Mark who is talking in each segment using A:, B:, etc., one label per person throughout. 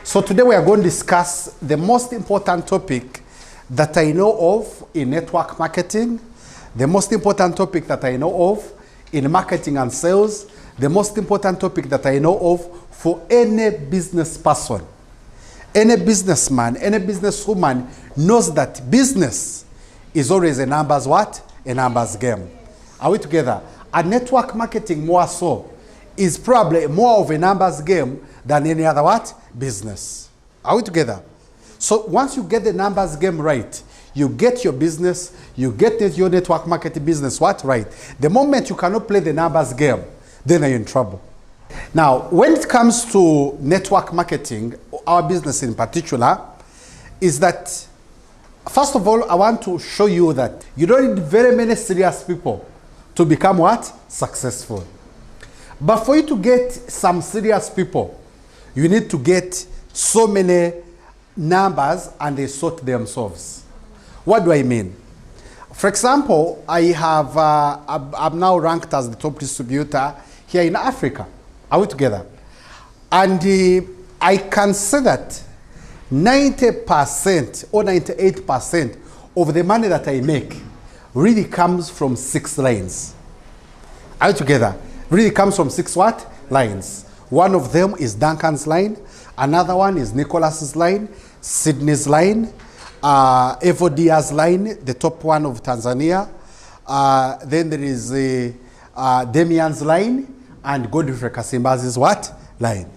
A: So today we are going to discuss the most important topic that I know of in network marketing, the most important topic that I know of in marketing and sales, the most important topic that I know of for any business person. Any businessman, any businesswoman knows that business is always a numbers what? A numbers game. Are we together? And network marketing more so is probably more of a numbers game than any other what? Business. Are we together? So once you get the numbers game right, you get your business, you get your network marketing business what? Right. The moment you cannot play the numbers game, then you're in trouble. Now, when it comes to network marketing, our business in particular, is that, first of all, I want to show you that you don't need very many serious people to become what? Successful. But for you to get some serious people, you need to get so many numbers and they sort themselves. What do I mean? For example, I'm now ranked as the top distributor here in Africa. Are we together? And I can say that 90% or 98% of the money that I make really comes from 6 lines. Are we together? Really comes from 6 what? Lines. One of them is Duncan's line. Another one is Nicholas's line, Sydney's line, Evodia's line, the top one of Tanzania. Then there is Damian's line, and Godfrey Kasimba's what? Line.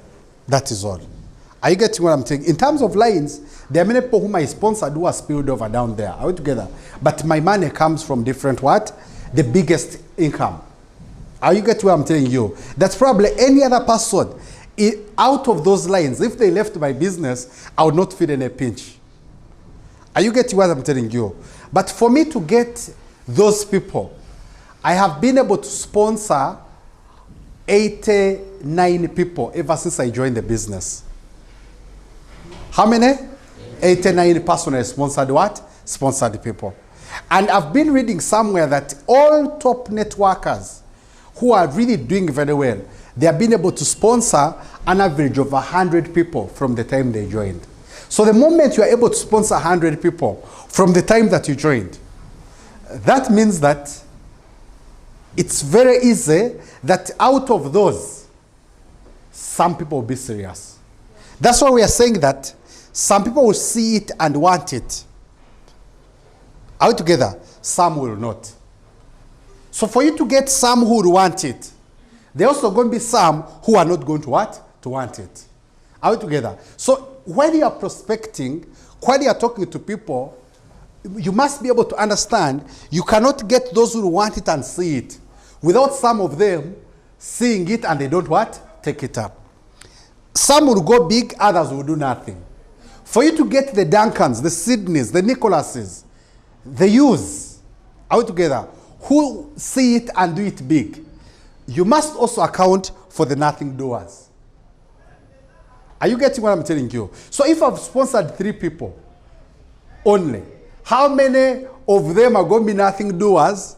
A: That is all. Are you getting what I'm saying? In terms of lines, there are many people whom I sponsored who are spilled over down there. Are we together? But my money comes from different what? The biggest income. Are you getting what I'm telling you? That's probably any other person out of those lines. If they left my business, I would not feel any pinch. Are you getting what I'm telling you? But for me to get those people, I have been able to sponsor 89 people ever since I joined the business. How many? 89 personally sponsored what? Sponsored people. And I've been reading somewhere that all top networkers who are really doing very well, they have been able to sponsor an average of 100 people from the time they joined. So the moment you are able to sponsor 100 people from the time that you joined, that means that it's very easy that out of those, some people will be serious. That's why we are saying that some people will see it and want it. Are we together? Some will not. So for you to get some who will want it, there are also going to be some who are not going to what? To want it. Are we together? So when you are prospecting, when you are talking to people, you must be able to understand you cannot get those who want it and see it without some of them seeing it and they don't what? Take it up. Some will go big, others will do nothing. For you to get the Duncans, the Sydneys, the Nicholases, the Hughes, are we together? Who see it and do it big, you must also account for the nothing doers. Are you getting what I'm telling you? So if I've sponsored 3 people only, how many of them are going to be nothing doers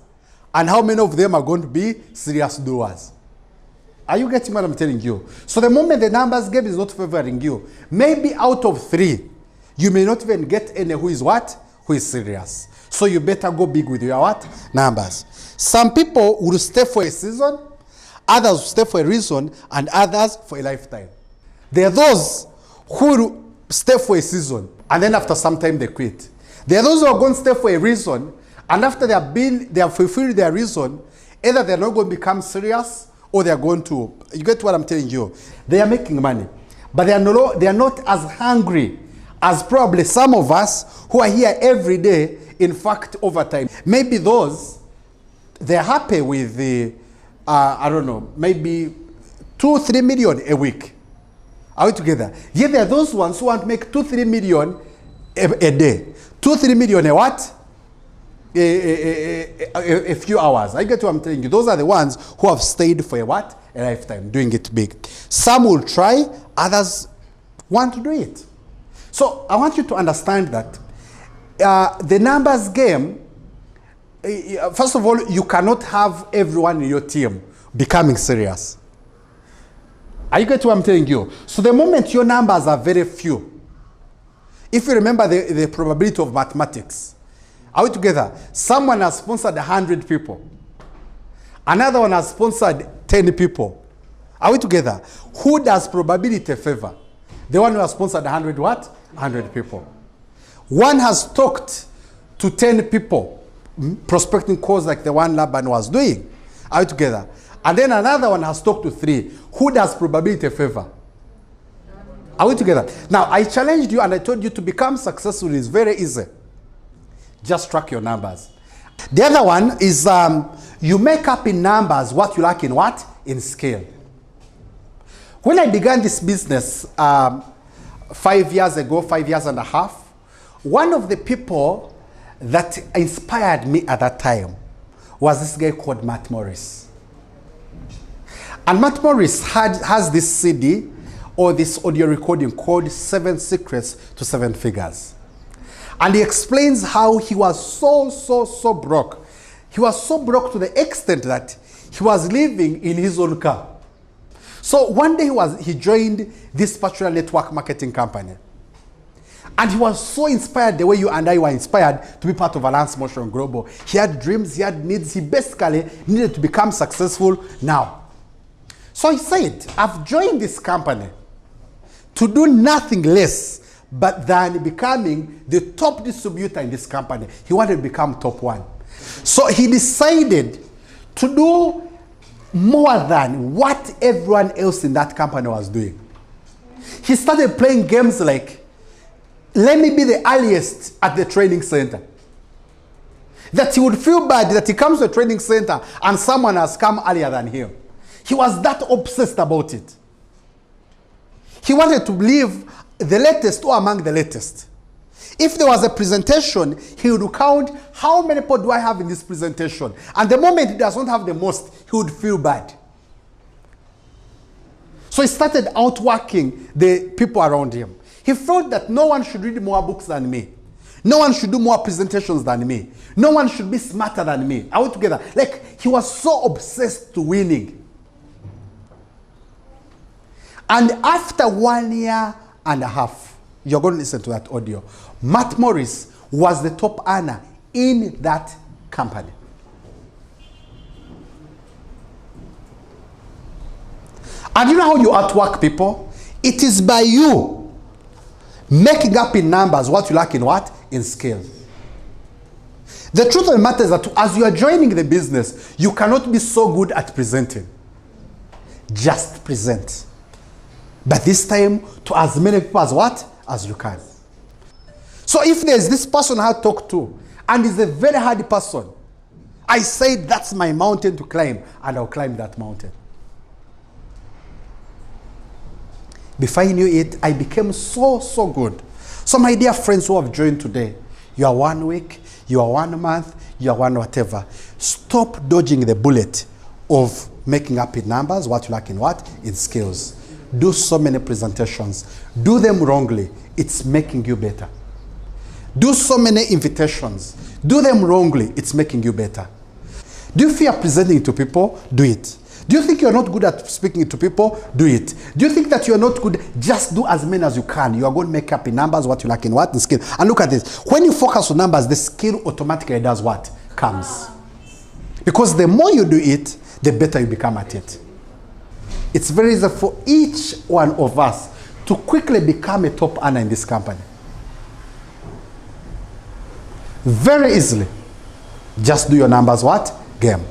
A: and how many of them are going to be serious doers? Are you getting what I'm telling you? So the moment the numbers game is not favoring you, maybe out of 3, you may not even get any who is what? Who is serious. So you better go big with your what? Numbers. Some people will stay for a season, others will stay for a reason, and others for a lifetime. There are those who will stay for a season, and then after some time they quit. There are those who are going to stay for a reason, and after they have fulfilled their reason, either they're not going to become serious, or they're going to, you get what I'm telling you? They are making money, but they are not as hungry as probably some of us who are here every day, in fact, overtime. Maybe those, they're happy with the, I don't know, maybe 2-3 million a week. Are we together? Yet there are those ones who want to make 2-3 million a day. 2-3 million a what? A few hours. I get what I'm telling you. Those are the ones who have stayed for a what? A lifetime, doing it big. Some will try, others want to do it. So I want you to understand that the numbers game, first of all, you cannot have everyone in your team becoming serious. Are you getting what I'm telling you? So the moment your numbers are very few, if you remember the probability of mathematics, are we together? Someone has sponsored 100 people. Another one has sponsored 10 people. Are we together? Who does probability favor? The one who has sponsored 100 what? 100 people. One has talked to 10 people, prospecting calls like the one Laban was doing. Are we together? And then another one has talked to 3. Who does probability favor? Are we together? Now, I challenged you and I told you to become successful is very easy. Just track your numbers. The other one is you make up in numbers what you lack in what? In scale. When I began this business 5 years ago, 5 years and a half, one of the people that inspired me at that time was this guy called Matt Morris. And Matt Morris has this CD or this audio recording called 7 Secrets to 7 Figures. And he explains how he was so broke. He was so broke to the extent that he was living in his own car. So one day he joined this particular network marketing company. And he was so inspired the way you and I were inspired to be part of Alliance Motion Global. He had dreams, he had needs, he basically needed to become successful now. So he said, I've joined this company to do nothing less but than becoming the top distributor in this company. He wanted to become top 1. So he decided to do more than what everyone else in that company was doing. He started playing games like, let me be the earliest at the training center. That he would feel bad that he comes to a training center and someone has come earlier than him. He was that obsessed about it. He wanted to live the latest or among the latest. If there was a presentation, he would count how many people do I have in this presentation. And the moment he does not have the most, he would feel bad. So he started outworking the people around him. He felt that no one should read more books than me. No one should do more presentations than me. No one should be smarter than me. Are we together? Like, he was so obsessed to winning. And after 1 year and a half, you're going to listen to that audio, Matt Morris was the top earner in that company. And you know how you outwork people? It is by you making up in numbers what you lack in what? In scale. The truth of the matter is that as you are joining the business, you cannot be so good at presenting. Just present. But this time, to as many people as what? As you can. So if there's this person I talk to, and is a very hard person, I say that's my mountain to climb, and I'll climb that mountain. Before I knew it, I became so good. So my dear friends who have joined today, you are 1 week, you are 1 month, you are 1 whatever. Stop dodging the bullet of making up in numbers, what you lack in what? In skills. Do so many presentations. Do them wrongly. It's making you better. Do so many invitations. Do them wrongly. It's making you better. Do you fear presenting to people? Do it. Do you think you're not good at speaking to people? Do it. Do you think that you're not good? Just do as many as you can. You are going to make up in numbers what you lack in what? In skill. And look at this. When you focus on numbers, the skill automatically does what? Comes. Because the more you do it, the better you become at it. It's very easy for each one of us to quickly become a top earner in this company. Very easily. Just do your numbers what? Game.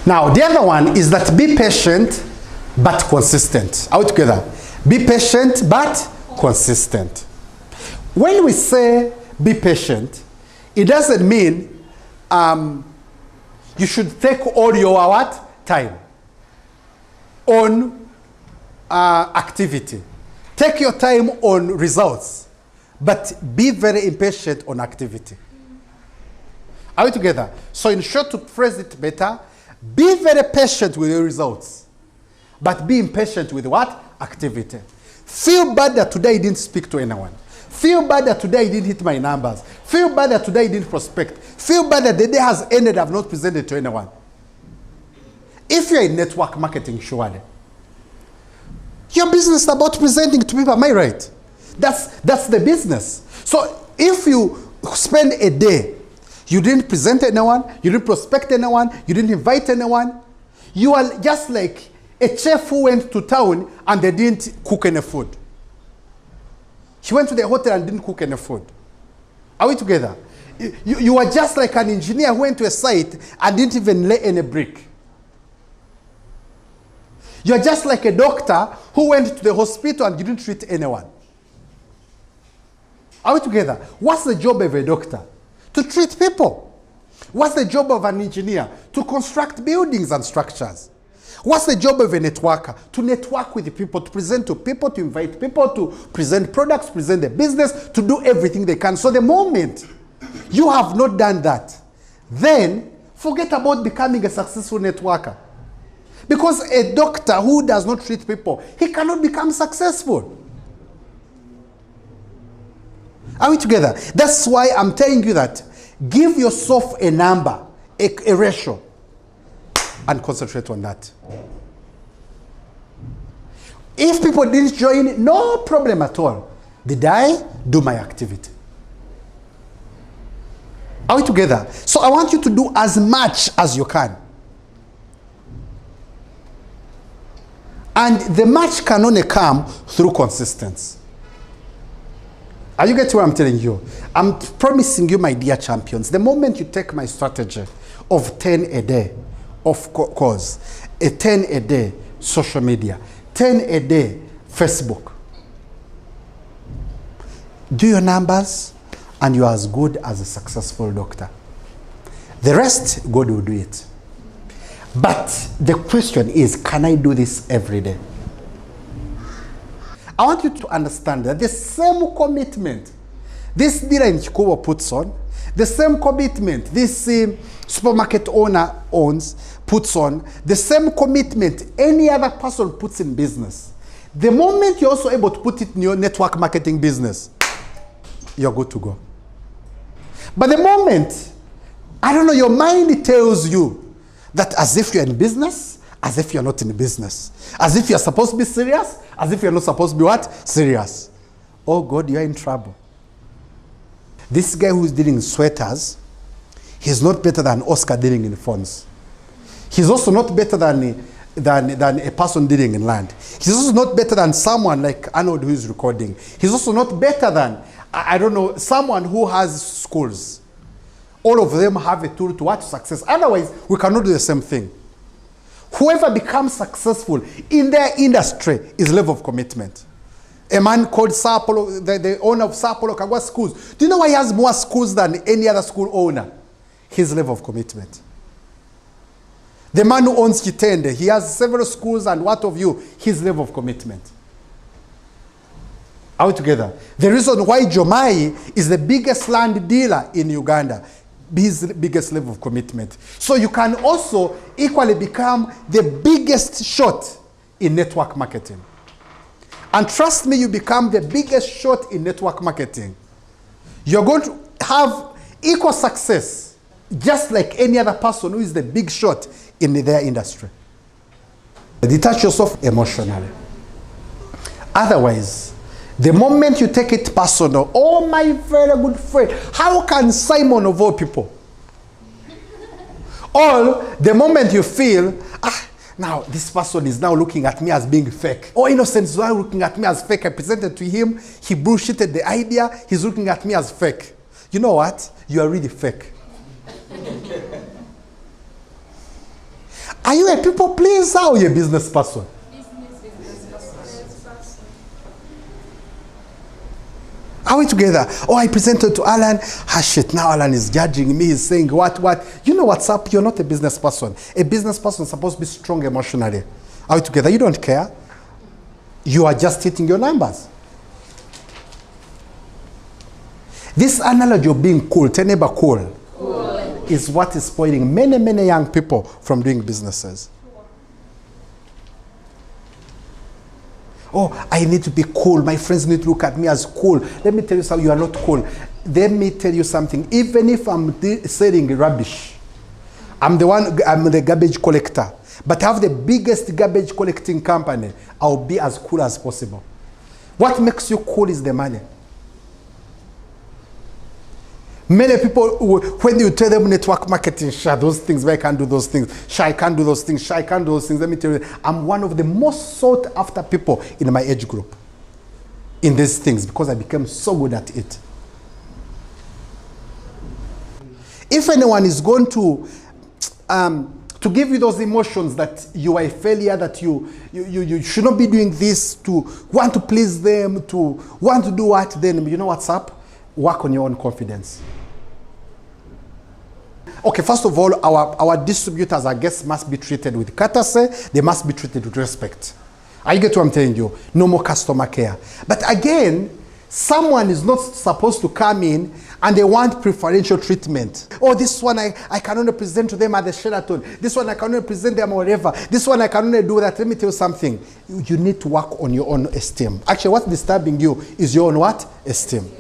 A: Now, the other one is that be patient but consistent. Are we together? Be patient but consistent. When we say be patient, it doesn't mean you should take all your what? Time on activity. Take your time on results, but be very impatient on activity. Are we together? So in short, to phrase it better, be very patient with your results, but be impatient with what? Activity. Feel bad that today you didn't speak to anyone. Feel bad that today you didn't hit my numbers. Feel bad that today you didn't prospect. Feel bad that the day has ended, I've not presented to anyone. If you're in network marketing, surely, Your business is about presenting to people, am I right? That's the business. So if you spend a day, you didn't present anyone, you didn't prospect anyone, you didn't invite anyone, you are just like a chef who went to town and they didn't cook any food. He went to the hotel and didn't cook any food. Are we together? You are just like an engineer who went to a site and didn't even lay any brick. You are just like a doctor who went to the hospital and didn't treat anyone. Are we together? What's the job of a doctor? To treat people. What's the job of an engineer? To construct buildings and structures. What's the job of a networker? To network with people, to present to people, to invite people, to present products, present the business, to do everything they can. So the moment you have not done that, then forget about becoming a successful networker. Because a doctor who does not treat people, he cannot become successful. Are we together? That's why I'm telling you that give yourself a number, a ratio, and concentrate on that. If people didn't join, no problem at all. Did I do my activity? Are we together? So I want you to do as much as you can. And the match can only come through consistency. Are you getting what I'm telling you? I'm promising you, my dear champions, the moment you take my strategy of 10 a day, of course, a 10 a day social media, 10 a day Facebook, do your numbers and you are as good as a successful doctor. The rest, God will do it. But the question is, can I do this every day? I want you to understand that the same commitment this dealer in Chikubo puts on, the same commitment this supermarket owner puts on, the same commitment any other person puts in business. The moment you're also able to put it in your network marketing business, you're good to go. But the moment, I don't know, your mind tells you that as if you're in business, as if you're not in business, as if you're supposed to be serious, as if you're not supposed to be what? Serious. Oh God, you're in trouble. This guy who's dealing in sweaters, he's not better than Oscar dealing in phones. He's also not better than a person dealing in land. He's also not better than someone like Arnold who is recording. He's also not better than, I don't know, someone who has schools. All of them have a tool to what? Success. Otherwise, we cannot do the same thing. Whoever becomes successful in their industry is level of commitment. A man called Sapolo, the owner of Sapolo Kagwa Schools. Do you know why he has more schools than any other school owner? His level of commitment. The man who owns Kitende, he has several schools and what of you? His level of commitment. Are we together? The reason why Jomai is the biggest land dealer in Uganda, his biggest level of commitment. So you can also equally become the biggest shot in network marketing. And trust me, you become the biggest shot in network marketing, you're going to have equal success, just like any other person who is the big shot in their industry. Detach yourself emotionally. Otherwise, the moment you take it personal, oh my very good friend, how can Simon of all people? Or the moment you feel, now this person is now looking at me as being fake. Or Innocent is now looking at me as fake. I presented to him, he bullshitted the idea, he's looking at me as fake. You know what? You are really fake. Are you a people pleaser or a business person? Are we together? Oh, I presented to Alan. Ah, shit, now Alan is judging me. He's saying what? You know what's up? You're not a business person. A business person is supposed to be strong emotionally. Are we together? You don't care. You are just hitting your numbers. This analogy of being cool, tell neighbor cool, is what is spoiling many, many young people from doing businesses. Oh, I need to be cool. My friends need to look at me as cool. Let me tell you something, you are not cool. Let me tell you something. Even if I'm selling rubbish, I'm the garbage collector. but have the biggest garbage collecting company, I'll be as cool as possible. What makes you cool is the money. Many people, when you tell them network marketing, share those things, I can't do those things, share I can't do those things, share I can't do those things. Let me tell you, I'm one of the most sought after people in my age group in these things because I became so good at it. If anyone is going to give you those emotions that you are a failure, that you should not be doing this, to want to please them, to want to do what, then you know what's up? Work on your own confidence. Okay, first of all, our distributors, I guess, must be treated with courtesy. They must be treated with respect. I get what I'm telling you. No more customer care. But again, someone is not supposed to come in and they want preferential treatment. Oh, this one I can only present to them at the Sheraton. This one I can only present them wherever. This one I can only do that. Let me tell you something. You need to work on your own esteem. Actually, what's disturbing you is your own what? Esteem.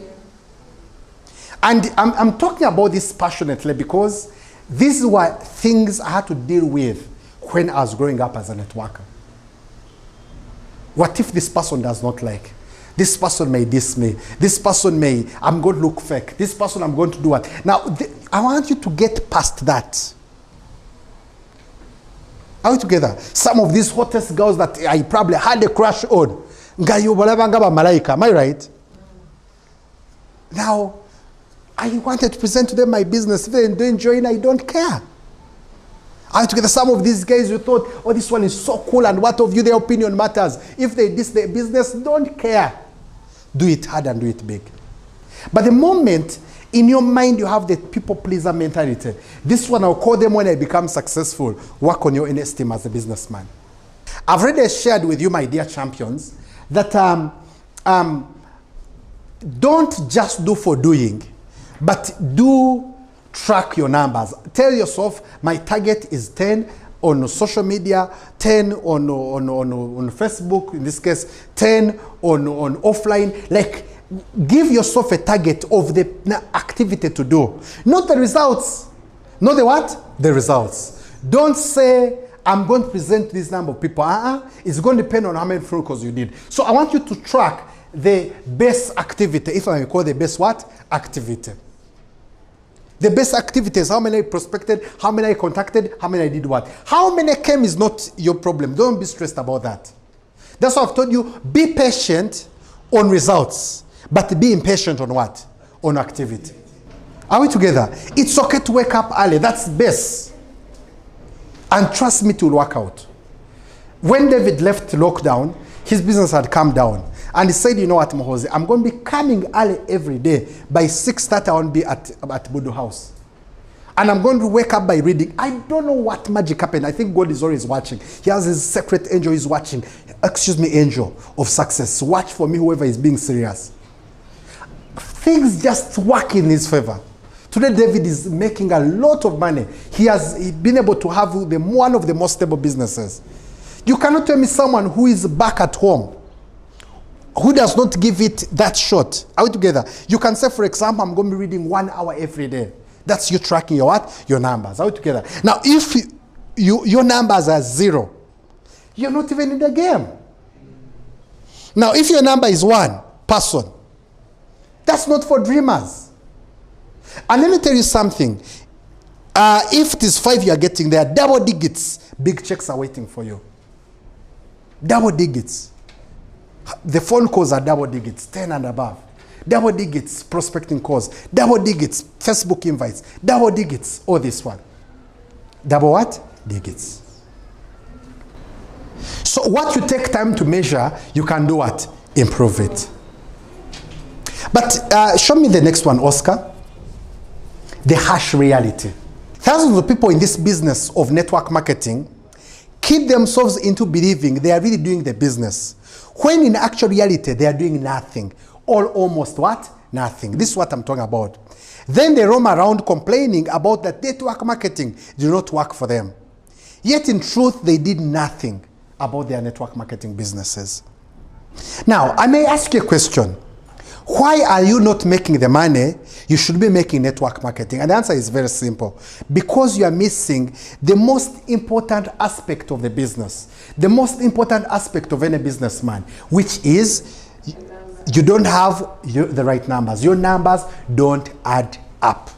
A: And I'm talking about this passionately because these were things I had to deal with when I was growing up as a networker. What if this person does not like? This person may diss me. This person may, I'm going to look fake. This person, I'm going to do what? Now, I want you to get past that. Are we together? Some of these hottest girls that I probably had a crush on. Am I right? Now, I wanted to present to them my business. If they don't join, I don't care. Are we together? Some of these guys, you thought, oh, this one is so cool, and what of you, their opinion matters. If they diss their business, don't care. Do it hard and do it big. But the moment in your mind you have the people pleaser mentality, this one I'll call them when I become successful. Work on your own esteem as a businessman. I've already shared with you, my dear champions, that don't just do for doing, but do track your numbers. Tell yourself, my target is 10 on social media, 10 on Facebook, in this case, 10 on offline. Like, give yourself a target of the activity to do. Not the results. Not the what? The results. Don't say, I'm going to present this number of people. It's going to depend on how many phone calls you did. So I want you to track the best activity, if I may call the best what? Activity. The best activities, how many I prospected, how many I contacted, how many I did what. How many came is not your problem. Don't be stressed about that. That's why I've told you, be patient on results, but be impatient on what? On activity. Are we together? It's okay to wake up early. That's best. And trust me, it will work out. When David left lockdown, his business had come down. And he said, you know what, Muhoozi, I'm going to be coming early every day. By 6:30, I won't be at Budu House. And I'm going to wake up by reading. I don't know what magic happened. I think God is always watching. He has his secret angel is watching. Excuse me, angel of success. Watch for me, whoever is being serious. Things just work in his favor. Today, David is making a lot of money. He has been able to have one of the most stable businesses. You cannot tell me someone who is back at home, who does not give it that short. Are we together? You can say, for example, I'm going to be reading 1 hour every day. That's you tracking your what? Your numbers. Are we together? Now, if your numbers are 0, you're not even in the game. Now, if your number is 1 person, that's not for dreamers. And let me tell you something. If it is 5 you are getting there, double digits, big checks are waiting for you. Double digits. The phone calls are double digits, 10 and above. Double digits, prospecting calls. Double digits, Facebook invites. Double digits, all this one. Double what? Digits. So what you take time to measure, you can do what? Improve it. But show me the next one, Oscar. The harsh reality. Thousands of people in this business of network marketing keep themselves into believing they are really doing the business, when in actual reality they are doing nothing, or almost what? Nothing. This is what I'm talking about. Then they roam around complaining about that network marketing did not work for them. Yet in truth, they did nothing about their network marketing businesses. Now, I may ask you a question. Why are you not making the money you should be making network marketing? And the answer is very simple. Because you are missing the most important aspect of the business, the most important aspect of any businessman, which is you don't have the right numbers. Your numbers don't add up.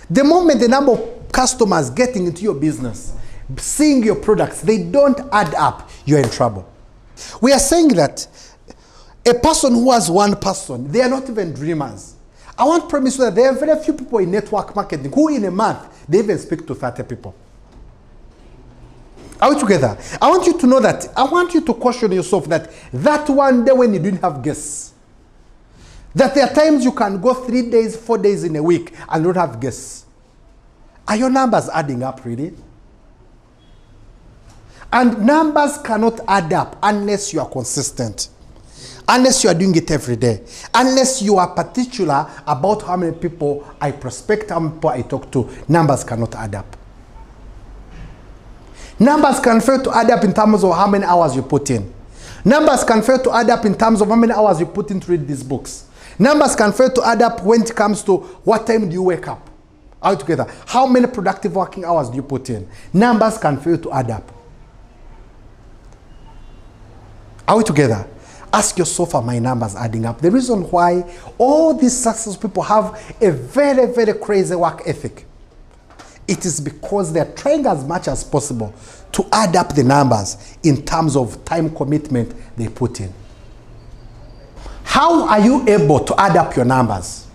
A: The moment the number of customers getting into your business, seeing your products, they don't add up, you're in trouble. We are saying that a person who has one person, they are not even dreamers. I want to promise you that there are very few people in network marketing who in a month, they even speak to 30 people. Are we together? I want you to know that, I want you to caution yourself that one day when you didn't have guests, that there are times you can go 3 days, 4 days in a week and don't have guests. Are your numbers adding up really? And numbers cannot add up unless you are consistent. Unless you are doing it every day. Unless you are particular about how many people I prospect, how many people I talk to, numbers cannot add up. Numbers can fail to add up in terms of how many hours you put in. Numbers can fail to add up in terms of how many hours you put in to read these books. Numbers can fail to add up when it comes to what time do you wake up. Are we together? How many productive working hours do you put in? Numbers can fail to add up. Are we together? Ask yourself, are my numbers adding up? The reason why all these successful people have a very, very crazy work ethic, it is because they're trying as much as possible to add up the numbers in terms of time commitment they put in. How are you able to add up your numbers?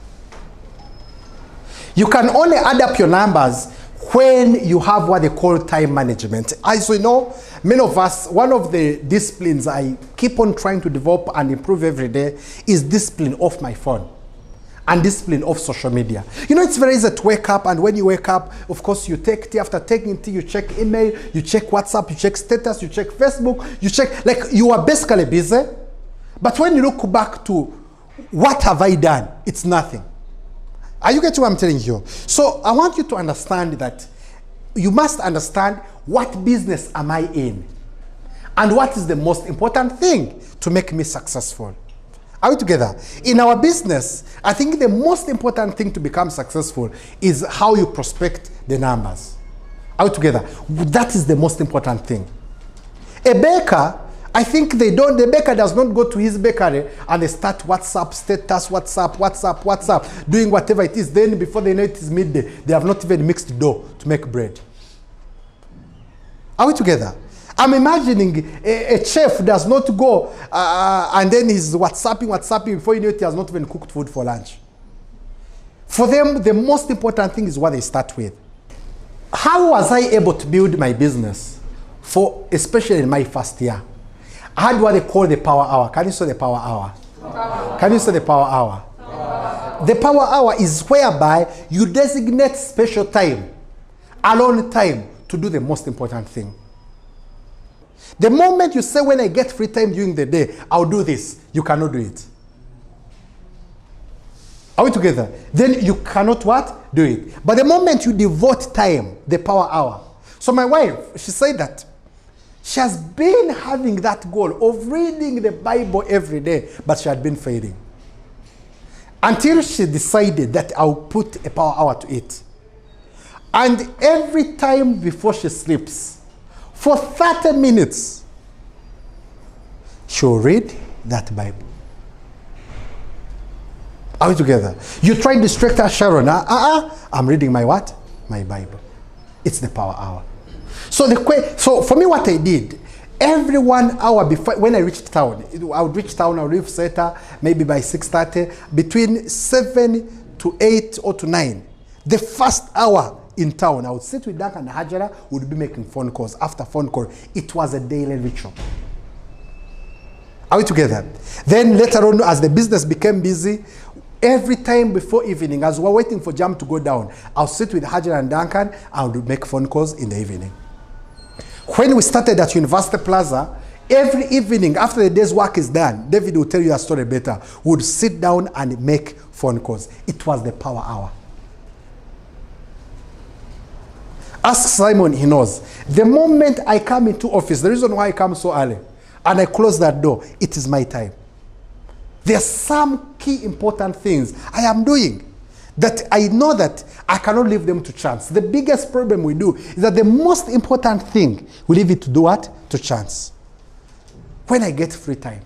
A: You can only add up your numbers when you have what they call time management. As we know, many of us, one of the disciplines I keep on trying to develop and improve every day is discipline off my phone and discipline off social media. You know, it's very easy to wake up, and when you wake up, of course, you take tea. After taking tea, you check email, you check WhatsApp, you check status, you check Facebook, you check, like you are basically busy. But when you look back to what have I done, it's nothing. Are you getting what I'm telling you? So I want you to understand that you must understand what business am I in and what is the most important thing to make me successful. Are we together? In our business, I think the most important thing to become successful is how you prospect the numbers. Are we together? That is the most important thing. A baker, I think the baker does not go to his bakery and they start WhatsApp, status, WhatsApp, doing whatever it is. Then before they know it is midday, they have not even mixed dough to make bread. Are we together? I'm imagining a chef does not go and then he's WhatsApping, before you know it, he has not even cooked food for lunch. For them, the most important thing is what they start with. How was I able to build my business especially in my first year? I had what they call the power hour. Can you say the power hour? Can you say the power hour? The power hour is whereby you designate special time, alone time, to do the most important thing. The moment you say, when I get free time during the day, I'll do this, you cannot do it. Are we together? Then you cannot what? Do it. But the moment you devote time, the power hour. So my wife, she said that she has been having that goal of reading the Bible every day, but she had been failing. Until she decided that I'll put a power hour to it. And every time before she sleeps, for 30 minutes, she'll read that Bible. Are we together? You try to distract her, Sharon. I'm reading my what? My Bible. It's the power hour. So for me, what I did, every 1 hour before, when I reached town, I would reach town, I would leave Seta, maybe by 6:30, between 7 to 8 or to 9. The first hour in town, I would sit with Duncan and Hajara, would be making phone calls. After phone call, it was a daily ritual. Are we together? Then later on, as the business became busy, every time before evening, as we're waiting for Jam to go down, I'll sit with Hajara and Duncan, I would make phone calls in the evening. When we started at University Plaza, every evening after the day's work is done, David will tell you a story better, we would sit down and make phone calls. It was the power hour. Ask Simon, he knows. The moment I come into office, the reason why I come so early, and I close that door, it is my time. There's some key important things I am doing that I know that I cannot leave them to chance. The biggest problem we do is that the most important thing, we leave it to do what? To chance. When I get free time.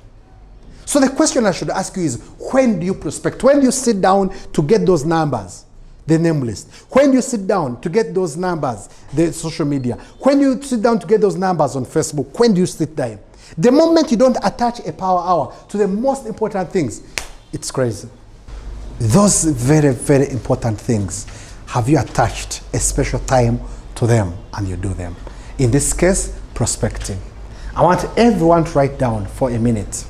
A: So the question I should ask you is, when do you prospect? When do you sit down to get those numbers, the name list? When do you sit down to get those numbers, the social media? When do you sit down to get those numbers on Facebook? When do you sit down? The moment you don't attach a power hour to the most important things, it's crazy. Those very, very important things, have you attached a special time to them and you do them? In this case, prospecting. I want everyone to write down for a minute.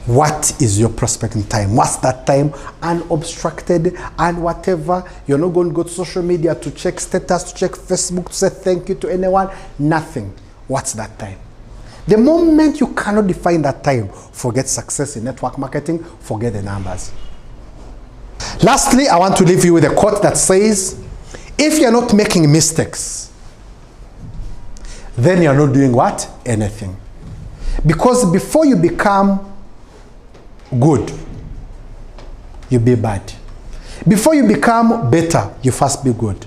A: What is your prospecting time? What's that time? Unobstructed and whatever. You're not going to go to social media to check status, to check Facebook, to say thank you to anyone. Nothing. What's that time? The moment you cannot define that time, forget success in network marketing, forget the numbers. Lastly, I want to leave you with a quote that says, if you're not making mistakes, then you're not doing what? Anything. Because before you become good, you be bad. Before you become better, you first be good.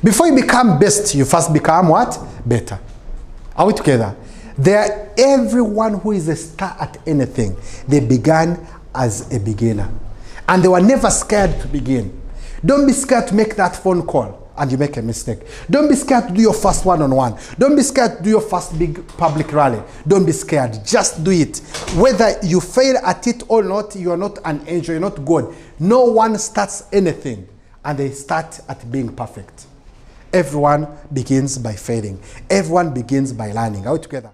A: Before you become best, you first become what? Better. Are we together? Everyone who is a star at anything, they began as a beginner. And they were never scared to begin. Don't be scared to make that phone call and you make a mistake. Don't be scared to do your first one-on-one. Don't be scared to do your first big public rally. Don't be scared. Just do it. Whether you fail at it or not, you are not an angel, you're not God. No one starts anything and they start at being perfect. Everyone begins by failing. Everyone begins by learning. Are we together?